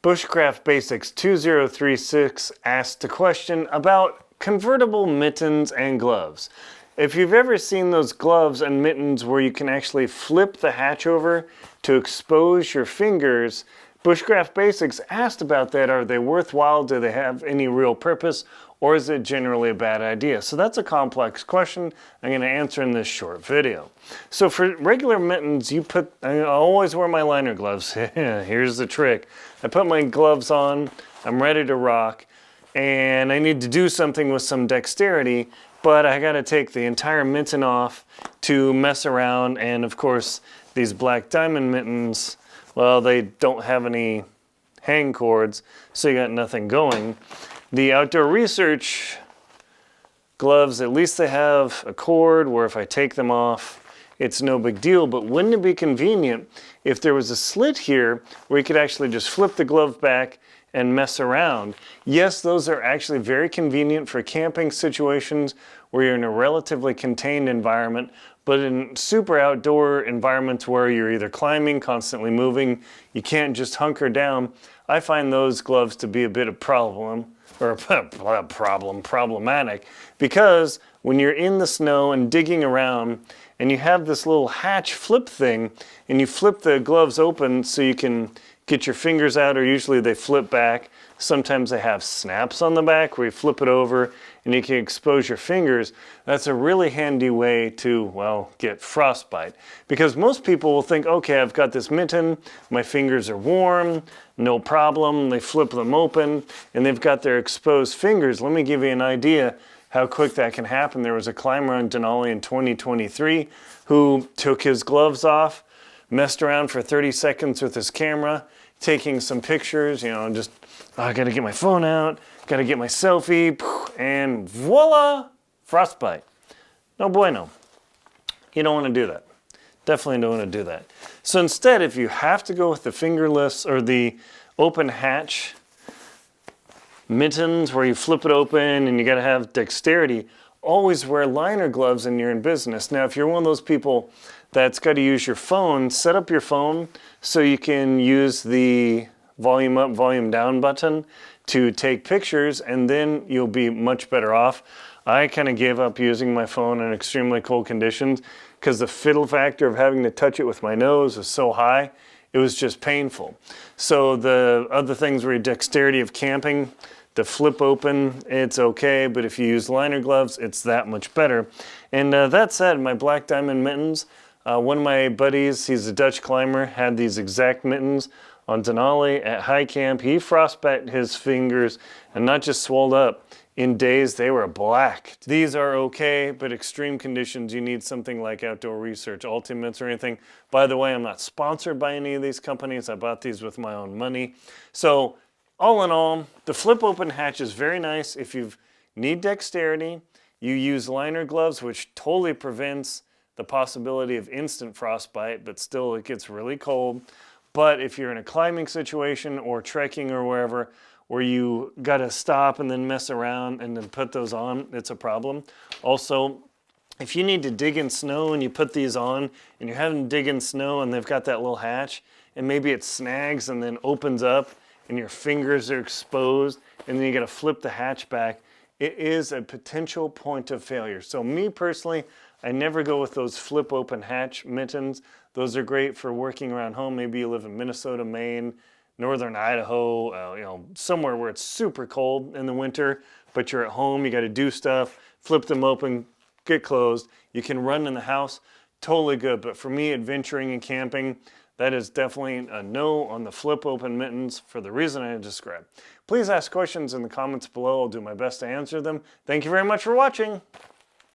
Bushcraft Basics 2036 asked a question about convertible mittens and gloves. If you've ever seen those gloves and mittens where you can actually flip the hatch over to expose your fingers, Bushcraft Basics asked about that. Are they worthwhile? Do they have any real purpose? Or is it generally a bad idea? So that's a complex question I'm going to answer in this short video. So for regular mittens, I always wear my liner gloves. Here's the trick. I put my gloves on, I'm ready to rock, and I need to do something with some dexterity, but I got to take the entire mitten off to mess around. And of course, these black diamond mittens, well, they don't have any hang cords, so you got nothing going. The outdoor research gloves, at least they have a cord where if I take them off, it's no big deal. But wouldn't it be convenient if there was a slit here where you could actually just flip the glove back and mess around? Yes, those are actually very convenient for camping situations where you're in a relatively contained environment, but in super outdoor environments where you're either climbing, constantly moving, you can't just hunker down, I find those gloves to be a bit of problematic, because when you're in the snow and digging around and you have this little hatch flip thing and you flip the gloves open so you can get your fingers out, or usually they flip back. Sometimes they have snaps on the back where you flip it over and you can expose your fingers. That's a really handy way to, well, get frostbite. Because most people will think, okay, I've got this mitten, my fingers are warm, no problem. They flip them open and they've got their exposed fingers. Let me give you an idea how quick that can happen. There was a climber on Denali in 2023 who took his gloves off, messed around for 30 seconds with his camera, taking some pictures, just, I gotta get my phone out, gotta get my selfie, and voila, frostbite. No bueno. You don't want to do that. Definitely don't want to do that. So instead, if you have to go with the fingerless or the open hatch mittens where you flip it open and you got to have dexterity, always wear liner gloves and you're in business. Now, if you're one of those people that's got to use your phone, set up your phone so you can use the volume up, volume down button to take pictures, and then you'll be much better off. I kind of gave up using my phone in extremely cold conditions because the fiddle factor of having to touch it with my nose is so high, it was just painful. So the other things were your dexterity of camping. The flip open, it's okay, but if you use liner gloves, it's that much better. And that said, my black diamond mittens, one of my buddies, he's a Dutch climber, had these exact mittens on Denali at high camp. He frostbite his fingers and not just swelled up. In days, they were black. These are okay, but extreme conditions, you need something like Outdoor Research Ultimates or anything. By the way, I'm not sponsored by any of these companies. I bought these with my own money. So all in all, the flip open hatch is very nice if you need dexterity. You use liner gloves, which totally prevents the possibility of instant frostbite, but still it gets really cold. But if you're in a climbing situation or trekking or wherever, where you got to stop and then mess around and then put those on, it's a problem. Also, if you need to dig in snow and you put these on and you're having to dig in snow and they've got that little hatch and maybe it snags and then opens up and your fingers are exposed and then you got to flip the hatch back, it is a potential point of failure. So me personally, I never go with those flip open hatch mittens. Those are great for working around home. Maybe you live in Minnesota, Maine, northern Idaho, somewhere where it's super cold in the winter, but you're at home, you got to do stuff, flip them open, get closed. You can run in the house, totally good. But for me, adventuring and camping, that is definitely a no on the flip open mittens for the reason I described. Please ask questions in the comments below. I'll do my best to answer them. Thank you very much for watching.